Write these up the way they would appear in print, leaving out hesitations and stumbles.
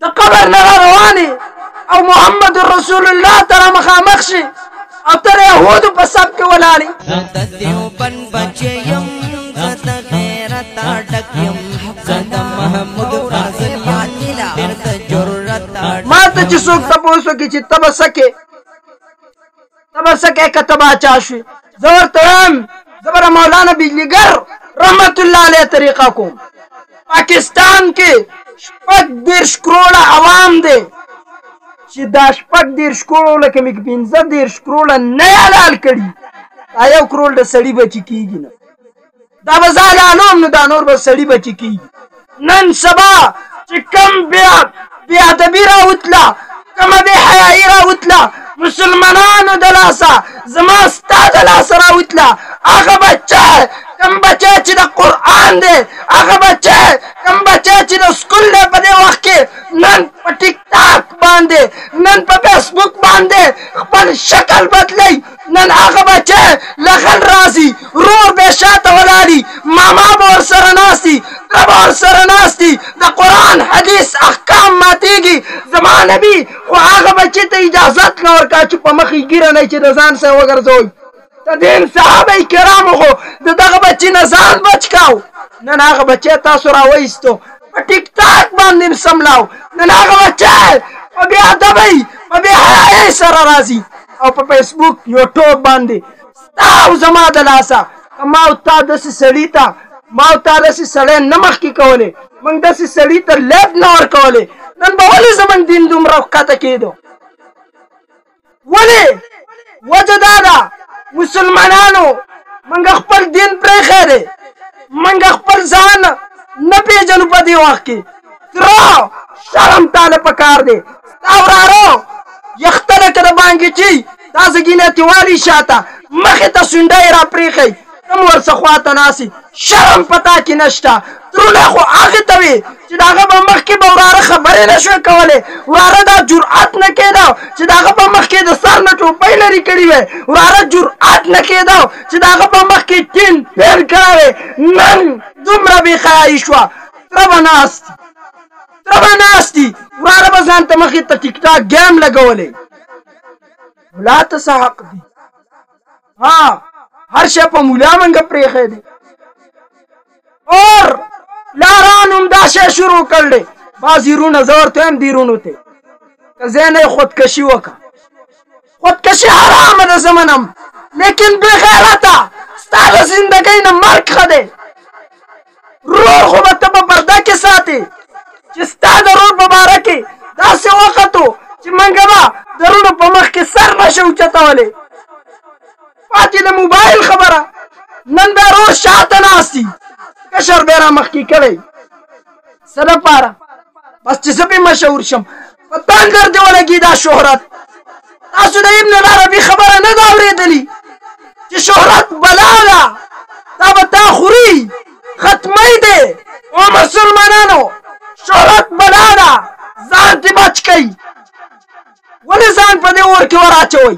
د قبر نه روانې او محمد رسول الله ته رامخامخ شي او تر یهودو په صف کې ولاړې. زه د دیوبند بچی یم، زه د غیرته ډک یم، زه د محمود فاضل یم، ډېر د جرأت ما ته چې څوک تپوس وکړي چې ته به څه کې که ته باچا شوې، زه ورته وایم زه به د مولانا بجلیګر رحمت الله علیه طریقه کوم. پاکستان کې 30 کروڑه عوام دی چې دا 30 کروڑه کې مې 15 کروڑه نه حلال کړي، دا 1 کروڑ د سړي بچي کېږي نه، دا به زه حلالوم نو دا نور به سړي بچي کېږي. نن سبا چې کم بې ادبي راوتله، کومه بې حیایي راوتله مسلمانانو د لاسه، زما ستا د لاسه راوتله، هغه بچه کم بچه چې د قرآن دی، هغه بچه کم بچه چې د سکول دی په دې وخت کې نن په ټیک ټاک باندې، نن په فیسبوک باندې خپل شکل بدلی، نن هغه بچه لغل راځي، رور به شاته ولاړي، ماما به ورسره ناستي، تره به ورسره ناستي، د قرآن حدیث احکام ماتېږي. زما نبي خو هغه بچې ته اجازت نه ورکړه چې په مخ یې ګیره نه چې د ځان سره وګرځوئ. د دین صحابه کرامو خو د دغه بچي نه ځان بچ کاو، نن هغه بچی تاسو راوایستو په ټیک ټاک باندې سملاو، نن هغه بچی په بې ادبۍ په بې حیایۍ سره راځي او په فیسبوک یوټیوب باندې ستا او زما د لاسه ما او تا داسې سړي ته سړی نه مخکې کولی، موږ داسې سړي ته لیب نه ورکولی، نن به ولې زموږ دین دومره ښکته کېدو؟ ولې؟ وجه دا ده مسلمانانو موږ خپل دین پرېښی دی، موږ خپل ځان نه پېژنو په دې وخت کې. تره شرم تاله پکار دی، ستا وراره یخته لکه د بانګچي دا زګینې تیوالي شاته مخې ته سونډه یې را پرېښی، تم ورڅه خواته ناستې، شرم په تا کې نشته. ترونه خو هغې ته وي چې د هغه په مخکې به وراره خبرې نه شوی کولی، وراره دا جرأت نه کېده چې د هغه په مخکې د سر نه ټوپۍ لرې کړي وی، وراره جرأت نه کېده چې د هغه په مخکې ټین پیل کړی وی. نن دومره بې حیایي شوه، تره به ناستي، وراره به ځان ته مخې ته ټیک ټاک ګیم لګولی. ملا ته څه حق دی؟ هر شی په مولا منګه پرېښی دی. اور لارانو هم دا شی شروع کړلی، بعضې رونه زه ورته وایم دې رونو ته که ځای نه یې خودکشي وکړه، خودکشي حرامه ده زه منم، لیکن بې غیرته ستا د زندګۍ نه مرګ ښه دی. رور خو به ته په پرده کې ساتې چې ستا د رور په باره کې داسې وختو چې منګه به د رونو په مخ کې سر نشي اوچتولی. پاتې د موبایل خبره، نن بیا رور شاته ناستي، کشر بیا را مخکې کړی څه دپاره؟ بس چې زه پې مشهور شم، په تندر دې ولګي دا شهرت. تاسو د ابن العربي خبره نه ده اورېدلي چې شهرت بلا ده، دا به تا خوري، ختمی دی. او مسلمانانو شهرت بلا ده، ځان دې بچ کوئ. ولې ځان په دې اور کې ور اچوئ؟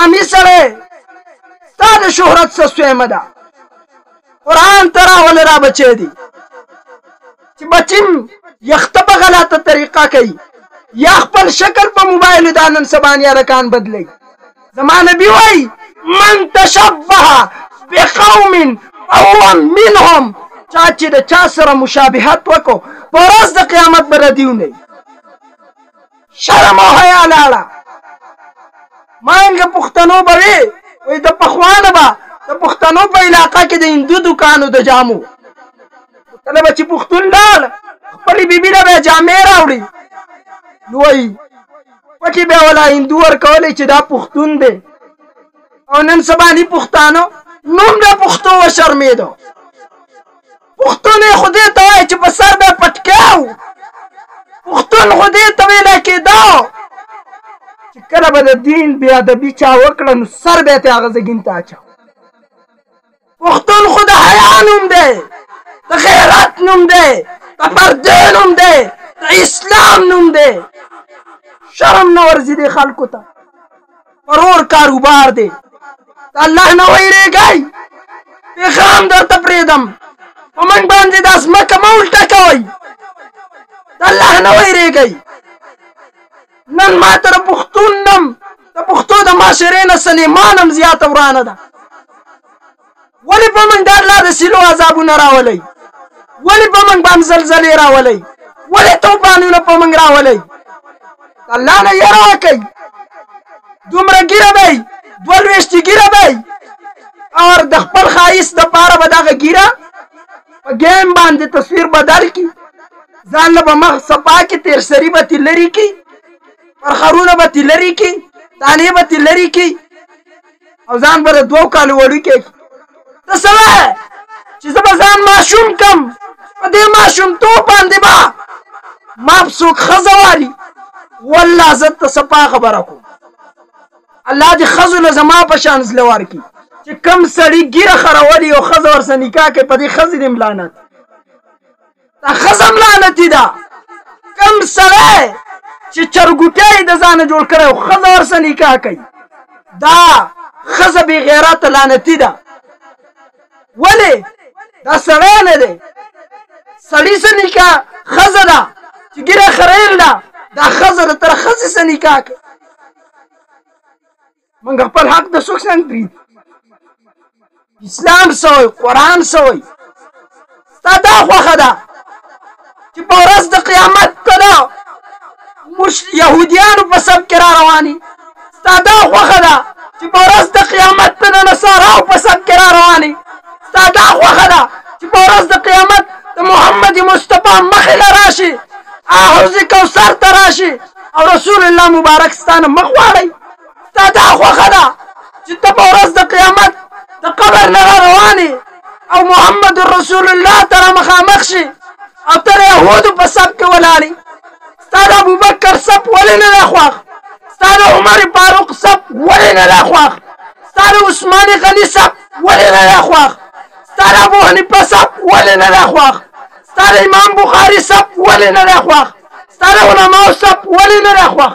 امي سړی ستا د شهرت څه سویمه ده؟ قرآن ته راولې را بچی دی چې بچیم یخته په غلطه طریقه کوي، یا خپل شکل په موبایل دا نن سبا نیارکان بدلی. زما نبي وایي من تشبه بقوم فهو منهم، چا چې د چا سره مشابهت وکړو په ورځ د قیامت به ردي ونی. شرم او حیا لاړه. مانګه پښتنو به وي وایي د پخوانه به د پښتنو په علاقه کې د هندو دوکانو د جامو، کله به چې پښتون لاړ خپلې بیبي له به یې جامې راوړي، نو وایي پټې به یې ولا هندو ورکولی چې دا پښتون دی. او نن سبا پښتانو نوم د پښتو وشرمېدو. پښتون یې خو دې ته وایي چې په سر به یې پټکاو، پښتون خو دې ته ویلی کېدو چې کله به د دین بې ادبي چا وکړه نو سر به یې ته هغه زګین ته اچاو. پښتون خو د حیا نوم دی، د غیرت نوم دی، د پردې نوم دی، د اسلام نوم دی. شرم نه ورځي دې خلکو ته، پرور کاروبار دی. د الله نه ویرېږئ، پیغام درته پرېږدم، په موږ باندې دا ځمکه مه الټه کوئ. الله نه ویریږئ. نن ما ته د پښتون نم د پښتو د معاشرې نه سلیمان هم زیاته ورانه ده. ولې په موږ د الله د سیلو عذابونه راولئ؟ ولې په موږ باندې زلزلې راولئ؟ ولې توفانونه په موږ راولئ؟ الله نه یره وکئ. دومره ګیره به 22 ګیره به او د خپل ښایست دپاره به دغه ګیره په ګیم باندې تصویر بدل کړي، ځان له به مخ صفا کړي، تیرسري به ترې لرې کړي، پرخرونه به ترې لرې کړي، دانې به ترې لرې کړي او ځان به د 2 کالو وړوکی کړي. ته څه وایې چې زه به ځان ماشوم کم، په دې ماشومتوب باندې به ما به څوک ښځه والي؟ والله زه ته صفا خبره کوم. الله دې ښځو له زما په شان زړه ورکړي چې کم سړي ګیره خرولي او ښځه ورسره نکاح کوي، په دې ښځې دې لعنت. دا ښځه هم لعنتي ده. کم سړی چې چرګوټی یې د ځانه جوړ کړی او ښځه ورسره نکاح کوي، دا ښځه بې غیرته لعنتي ده. ولې؟ دا سړی نه دی، سړي سره نکاح ښځه ده چې ګیره خریل ده، دا ښځه ده تر ښځې سره نکاح کوي. موږ خپل حق د څوک څنګه پرېږدو؟ اسلام څه وایي؟ قرآن څه وایي؟ ستا دا خوښه ده چې په ورځ د قیامت ته د یهودیانو په سب کې را رواني؟ ستا دا خوښه ده چې په ورځ د قیامت ته د نصاراو په سب کې را رواني؟ ستا دا خوښه ده چې په ورځ د قیامت د محمد مصطفی مخې له راشي، حوض کوثر ته راشي او رسول الله مبارک ستانه مخ واړی؟ ستا دا خوښه ده چې ته په ورځ د قیامت د قبر نه را روانې او محمد رسول الله ته را مخامخ شي او ته د یهودو په سب کې ولاړې؟ ستا د ابوبکر سب ولې نه دی خوښ؟ ستا د عمر فاروق سب ولې نه دی خوښ؟ ستا د عثمان غني سب ولې نه دی خوښ؟ ستا د ابو حنیفه سب ولې نه دی خوښ؟ ستا د امام بخاري سب ولې نه دی خوښ؟ ستا د علماو سب ولې نه دی خوښ؟